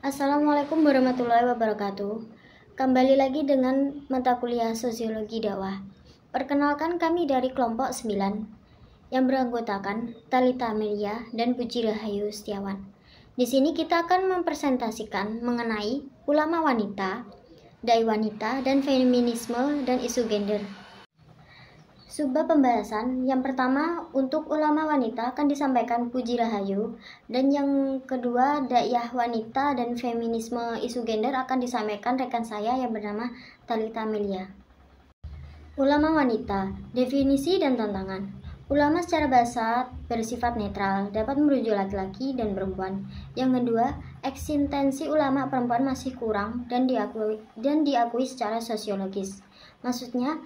Assalamualaikum warahmatullahi wabarakatuh. Kembali lagi dengan mata kuliah Sosiologi Dakwah. Perkenalkan, kami dari kelompok 9 yang beranggotakan Talita Amelia dan Puji Rahayu Setiawan. Di sini kita akan mempresentasikan mengenai ulama wanita, dai wanita, dan feminisme dan isu gender. Subbab pembahasan yang pertama untuk ulama wanita akan disampaikan Puji Rahayu, dan yang kedua dakwah wanita dan feminisme isu gender akan disampaikan rekan saya yang bernama Talita Amelia. Ulama wanita, definisi dan tantangan. Ulama secara bahasa bersifat netral, dapat merujuk laki-laki dan perempuan. Yang kedua, eksistensi ulama perempuan masih kurang dan diakui secara sosiologis. Maksudnya,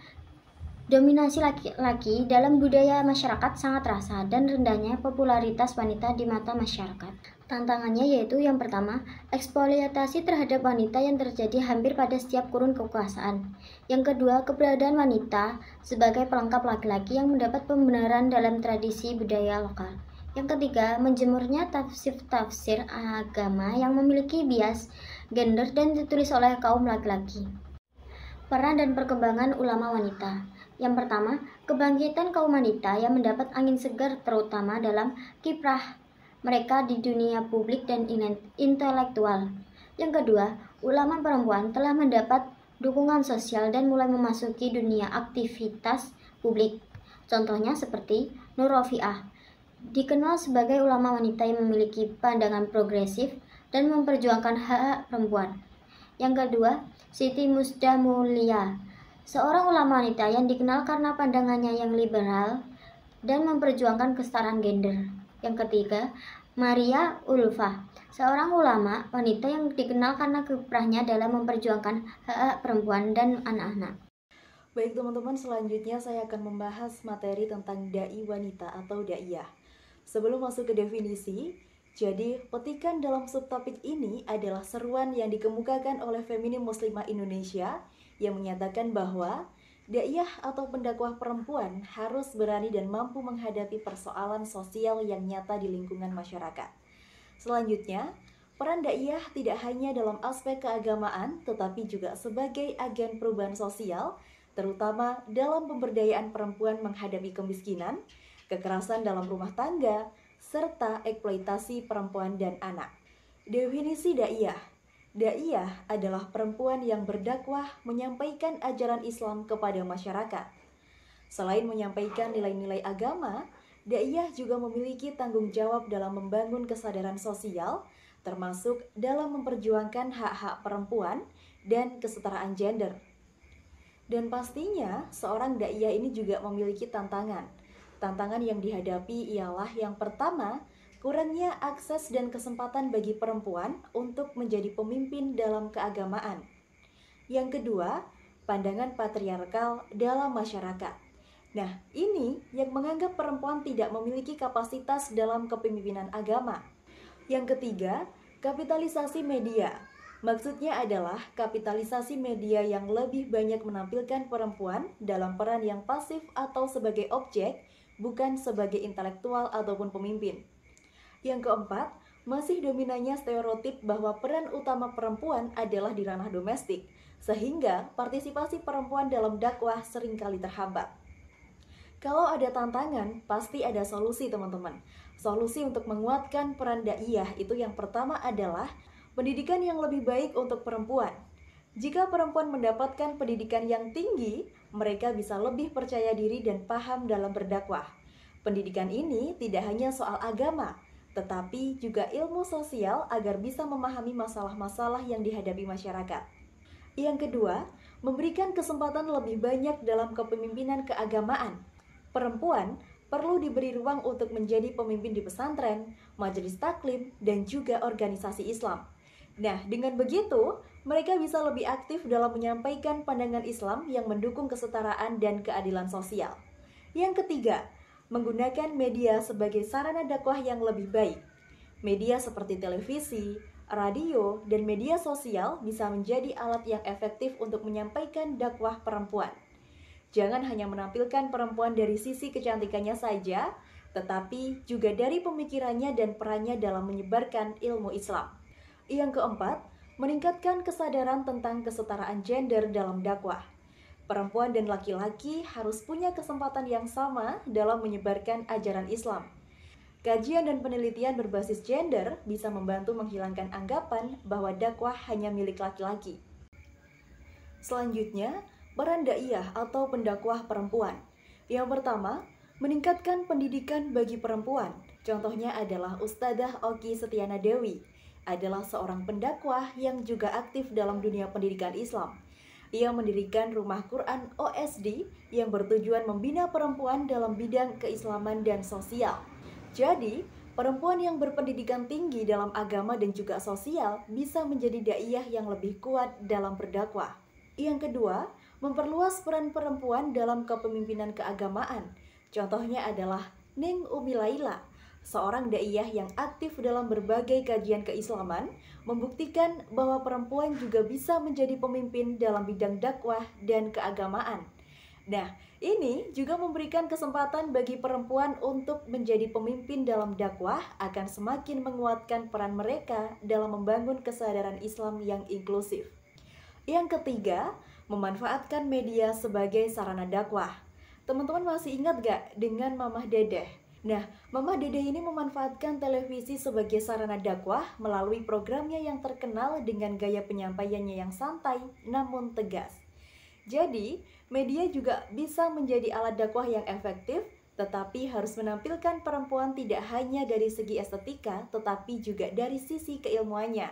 dominasi laki-laki dalam budaya masyarakat sangat terasa dan rendahnya popularitas wanita di mata masyarakat. Tantangannya yaitu yang pertama, eksploitasi terhadap wanita yang terjadi hampir pada setiap kurun kekuasaan. Yang kedua, keberadaan wanita sebagai pelengkap laki-laki yang mendapat pembenaran dalam tradisi budaya lokal. Yang ketiga, menjemurnya tafsir-tafsir agama yang memiliki bias gender dan ditulis oleh kaum laki-laki. Peran dan perkembangan ulama wanita. Yang pertama, kebangkitan kaum wanita yang mendapat angin segar terutama dalam kiprah mereka di dunia publik dan intelektual. Yang kedua, ulama perempuan telah mendapat dukungan sosial dan mulai memasuki dunia aktivitas publik. Contohnya seperti Nur Rofiah, dikenal sebagai ulama wanita yang memiliki pandangan progresif dan memperjuangkan hak-hak perempuan. Yang kedua, Siti Musda Mulia, seorang ulama wanita yang dikenal karena pandangannya yang liberal dan memperjuangkan kesetaraan gender. Yang ketiga, Maria Ulfa, seorang ulama wanita yang dikenal karena kiprahnya dalam memperjuangkan hak-hak perempuan dan anak-anak. Baik teman-teman, selanjutnya saya akan membahas materi tentang dai wanita atau daiyah. Sebelum masuk ke definisi, jadi petikan dalam subtopik ini adalah seruan yang dikemukakan oleh Feminim Muslimah Indonesia yang menyatakan bahwa daiyah atau pendakwah perempuan harus berani dan mampu menghadapi persoalan sosial yang nyata di lingkungan masyarakat. Selanjutnya, peran daiyah tidak hanya dalam aspek keagamaan, tetapi juga sebagai agen perubahan sosial, terutama dalam pemberdayaan perempuan menghadapi kemiskinan, kekerasan dalam rumah tangga, serta eksploitasi perempuan dan anak. Definisi daiyah. Daiyah adalah perempuan yang berdakwah menyampaikan ajaran Islam kepada masyarakat. Selain menyampaikan nilai-nilai agama, daiyah juga memiliki tanggung jawab dalam membangun kesadaran sosial, termasuk dalam memperjuangkan hak-hak perempuan dan kesetaraan gender. Dan pastinya, seorang daiyah ini juga memiliki tantangan. Tantangan yang dihadapi ialah yang pertama, kurangnya akses dan kesempatan bagi perempuan untuk menjadi pemimpin dalam keagamaan. Yang kedua, pandangan patriarkal dalam masyarakat. Nah, ini yang menganggap perempuan tidak memiliki kapasitas dalam kepemimpinan agama. Yang ketiga, kapitalisasi media. Maksudnya adalah kapitalisasi media yang lebih banyak menampilkan perempuan dalam peran yang pasif atau sebagai objek, bukan sebagai intelektual ataupun pemimpin. Yang keempat, masih dominannya stereotip bahwa peran utama perempuan adalah di ranah domestik, sehingga partisipasi perempuan dalam dakwah seringkali terhambat. Kalau ada tantangan, pasti ada solusi teman-teman. Solusi untuk menguatkan peran daiyah itu yang pertama adalah pendidikan yang lebih baik untuk perempuan. Jika perempuan mendapatkan pendidikan yang tinggi, mereka bisa lebih percaya diri dan paham dalam berdakwah. Pendidikan ini tidak hanya soal agama, tetapi juga ilmu sosial agar bisa memahami masalah-masalah yang dihadapi masyarakat. Yang kedua, memberikan kesempatan lebih banyak dalam kepemimpinan keagamaan. Perempuan perlu diberi ruang untuk menjadi pemimpin di pesantren, majelis taklim, dan juga organisasi Islam. Nah, dengan begitu, mereka bisa lebih aktif dalam menyampaikan pandangan Islam yang mendukung kesetaraan dan keadilan sosial. Yang ketiga, menggunakan media sebagai sarana dakwah yang lebih baik. Media seperti televisi, radio, dan media sosial bisa menjadi alat yang efektif untuk menyampaikan dakwah perempuan. Jangan hanya menampilkan perempuan dari sisi kecantikannya saja, tetapi juga dari pemikirannya dan perannya dalam menyebarkan ilmu Islam. Yang keempat, meningkatkan kesadaran tentang kesetaraan gender dalam dakwah. Perempuan dan laki-laki harus punya kesempatan yang sama dalam menyebarkan ajaran Islam. Kajian dan penelitian berbasis gender bisa membantu menghilangkan anggapan bahwa dakwah hanya milik laki-laki. Selanjutnya, peran daiyah atau pendakwah perempuan. Yang pertama, meningkatkan pendidikan bagi perempuan. Contohnya adalah Ustadzah Oki Setiana Dewi, adalah seorang pendakwah yang juga aktif dalam dunia pendidikan Islam. Ia mendirikan Rumah Quran OSD yang bertujuan membina perempuan dalam bidang keislaman dan sosial. Jadi, perempuan yang berpendidikan tinggi dalam agama dan juga sosial bisa menjadi daiyah yang lebih kuat dalam berdakwah. Yang kedua, memperluas peran perempuan dalam kepemimpinan keagamaan. Contohnya adalah Ning Umi Laila, seorang daiyah yang aktif dalam berbagai kajian keislaman, membuktikan bahwa perempuan juga bisa menjadi pemimpin dalam bidang dakwah dan keagamaan. Nah, ini juga memberikan kesempatan bagi perempuan untuk menjadi pemimpin dalam dakwah akan semakin menguatkan peran mereka dalam membangun kesadaran Islam yang inklusif. Yang ketiga, memanfaatkan media sebagai sarana dakwah. Teman-teman masih ingat gak dengan Mamah Dedeh? Nah, Mamah Dedeh ini memanfaatkan televisi sebagai sarana dakwah melalui programnya yang terkenal dengan gaya penyampaiannya yang santai namun tegas. Jadi, media juga bisa menjadi alat dakwah yang efektif, tetapi harus menampilkan perempuan tidak hanya dari segi estetika, tetapi juga dari sisi keilmuannya.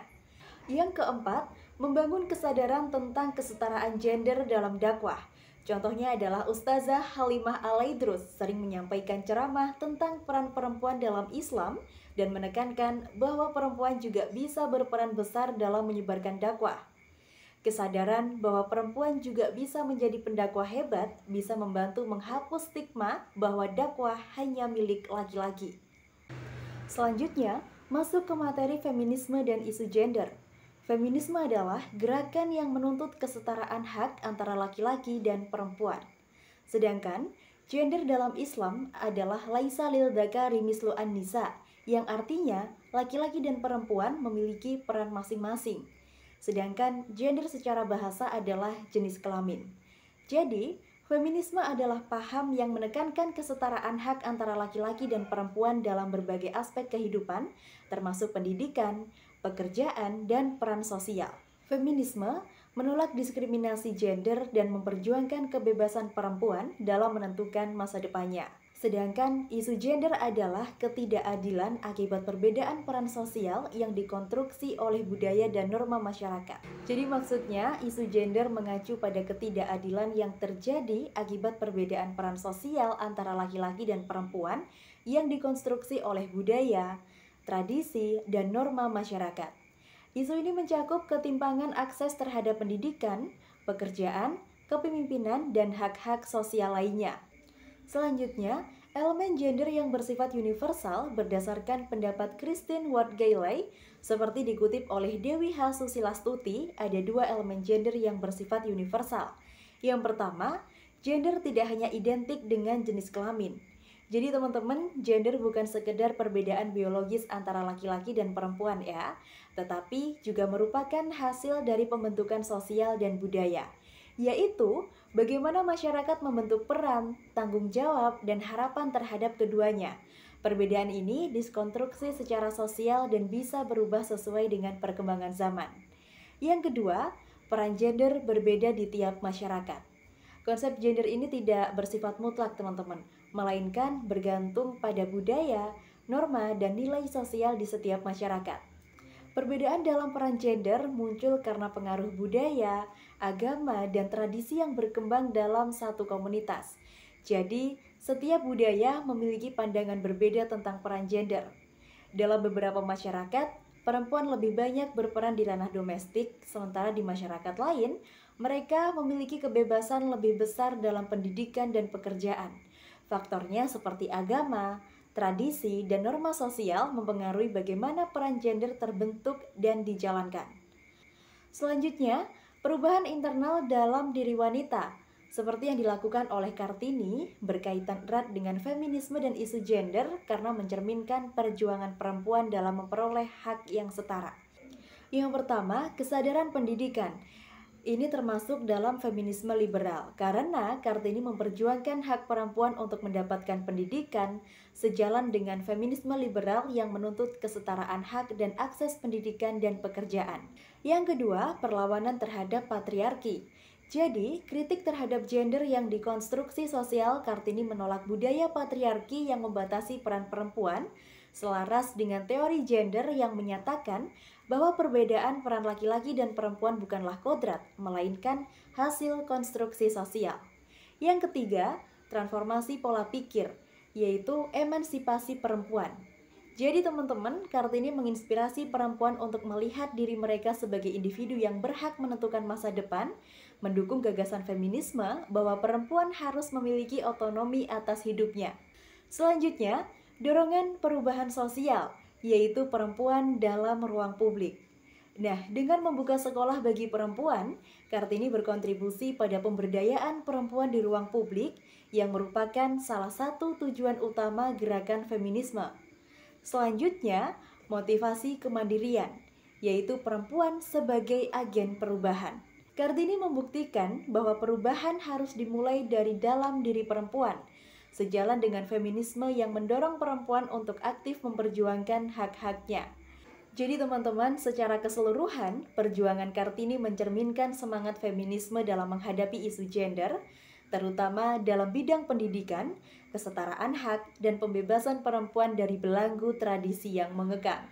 Yang keempat, membangun kesadaran tentang kesetaraan gender dalam dakwah. Contohnya adalah Ustazah Halimah Alaidrus sering menyampaikan ceramah tentang peran perempuan dalam Islam dan menekankan bahwa perempuan juga bisa berperan besar dalam menyebarkan dakwah. Kesadaran bahwa perempuan juga bisa menjadi pendakwah hebat bisa membantu menghapus stigma bahwa dakwah hanya milik laki-laki. Selanjutnya, masuk ke materi feminisme dan isu gender. Feminisme adalah gerakan yang menuntut kesetaraan hak antara laki-laki dan perempuan. Sedangkan, gender dalam Islam adalah laisa lil dzakari mislu an-nisa, yang artinya laki-laki dan perempuan memiliki peran masing-masing. Sedangkan gender secara bahasa adalah jenis kelamin. Jadi, feminisme adalah paham yang menekankan kesetaraan hak antara laki-laki dan perempuan dalam berbagai aspek kehidupan, termasuk pendidikan, pekerjaan, dan peran sosial. Feminisme menolak diskriminasi gender dan memperjuangkan kebebasan perempuan dalam menentukan masa depannya. Sedangkan isu gender adalah ketidakadilan akibat perbedaan peran sosial yang dikonstruksi oleh budaya dan norma masyarakat. Jadi maksudnya isu gender mengacu pada ketidakadilan yang terjadi akibat perbedaan peran sosial antara laki-laki dan perempuan yang dikonstruksi oleh budaya, tradisi, dan norma masyarakat. Isu ini mencakup ketimpangan akses terhadap pendidikan, pekerjaan, kepemimpinan, dan hak-hak sosial lainnya. Selanjutnya, elemen gender yang bersifat universal berdasarkan pendapat Christine Ward Gailey, seperti dikutip oleh Dewi H. Susilastuti, ada dua elemen gender yang bersifat universal. Yang pertama, gender tidak hanya identik dengan jenis kelamin. Jadi teman-teman, gender bukan sekedar perbedaan biologis antara laki-laki dan perempuan ya, tetapi juga merupakan hasil dari pembentukan sosial dan budaya, yaitu bagaimana masyarakat membentuk peran, tanggung jawab, dan harapan terhadap keduanya. Perbedaan ini diskonstruksi secara sosial dan bisa berubah sesuai dengan perkembangan zaman. Yang kedua, peran gender berbeda di tiap masyarakat. Konsep gender ini tidak bersifat mutlak teman-teman, melainkan bergantung pada budaya, norma, dan nilai sosial di setiap masyarakat. Perbedaan dalam peran gender muncul karena pengaruh budaya, agama, dan tradisi yang berkembang dalam satu komunitas. Jadi, setiap budaya memiliki pandangan berbeda tentang peran gender. Dalam beberapa masyarakat, perempuan lebih banyak berperan di ranah domestik, sementara di masyarakat lain, mereka memiliki kebebasan lebih besar dalam pendidikan dan pekerjaan. Faktornya seperti agama, tradisi, dan norma sosial mempengaruhi bagaimana peran gender terbentuk dan dijalankan. Selanjutnya, perubahan internal dalam diri wanita, seperti yang dilakukan oleh Kartini, berkaitan erat dengan feminisme dan isu gender karena mencerminkan perjuangan perempuan dalam memperoleh hak yang setara. Yang pertama, kesadaran pendidikan. Ini termasuk dalam feminisme liberal, karena Kartini memperjuangkan hak perempuan untuk mendapatkan pendidikan sejalan dengan feminisme liberal yang menuntut kesetaraan hak dan akses pendidikan dan pekerjaan. Yang kedua, perlawanan terhadap patriarki. Jadi, kritik terhadap gender yang dikonstruksi sosial, Kartini menolak budaya patriarki yang membatasi peran perempuan, selaras dengan teori gender yang menyatakan bahwa perbedaan peran laki-laki dan perempuan bukanlah kodrat, melainkan hasil konstruksi sosial. Yang ketiga, transformasi pola pikir, yaitu emansipasi perempuan. Jadi teman-teman, Kartini menginspirasi perempuan untuk melihat diri mereka sebagai individu yang berhak menentukan masa depan, mendukung gagasan feminisme bahwa perempuan harus memiliki otonomi atas hidupnya. Selanjutnya, dorongan perubahan sosial, yaitu perempuan dalam ruang publik. Nah, dengan membuka sekolah bagi perempuan, Kartini berkontribusi pada pemberdayaan perempuan di ruang publik yang merupakan salah satu tujuan utama gerakan feminisme. Selanjutnya, motivasi kemandirian, yaitu perempuan sebagai agen perubahan. Kartini membuktikan bahwa perubahan harus dimulai dari dalam diri perempuan, sejalan dengan feminisme yang mendorong perempuan untuk aktif memperjuangkan hak-haknya. Jadi teman-teman, secara keseluruhan, perjuangan Kartini mencerminkan semangat feminisme dalam menghadapi isu gender, terutama dalam bidang pendidikan, kesetaraan hak, dan pembebasan perempuan dari belenggu tradisi yang mengekang.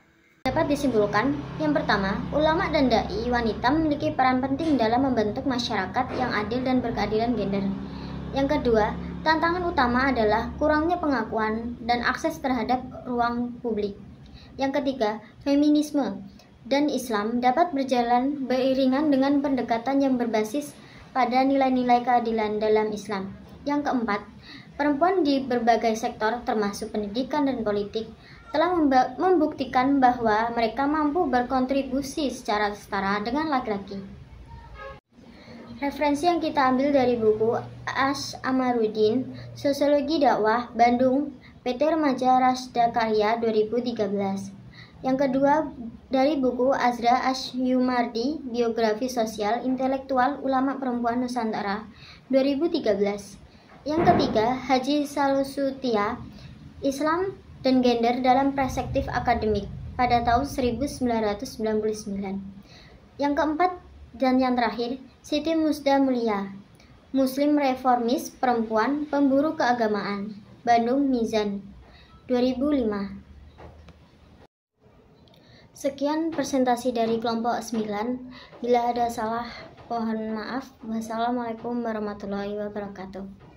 Dapat disimpulkan, yang pertama, ulama dan dai wanita memiliki peran penting dalam membentuk masyarakat yang adil dan berkeadilan gender. Yang kedua, tantangan utama adalah kurangnya pengakuan dan akses terhadap ruang publik. Yang ketiga, feminisme dan Islam dapat berjalan beriringan dengan pendekatan yang berbasis pada nilai-nilai keadilan dalam Islam. Yang keempat, perempuan di berbagai sektor termasuk pendidikan dan politik telah membuktikan bahwa mereka mampu berkontribusi secara setara dengan laki-laki. Referensi yang kita ambil dari buku Ash Amarudin, Sosiologi Dakwah, Bandung, PT Remaja Rasda Karya 2013. Yang kedua dari buku Azra Ashyumardi, Biografi Sosial Intelektual Ulama Perempuan Nusantara 2013. Yang ketiga, Haji Salusutia, Islam dan Gender dalam Perspektif Akademik pada tahun 1999. Yang keempat dan yang terakhir, Siti Musda Mulia, Muslim Reformis Perempuan Pemburu Keagamaan, Bandung Mizan 2005. Sekian presentasi dari kelompok 9. Bila ada salah, mohon maaf. Wassalamualaikum warahmatullahi wabarakatuh.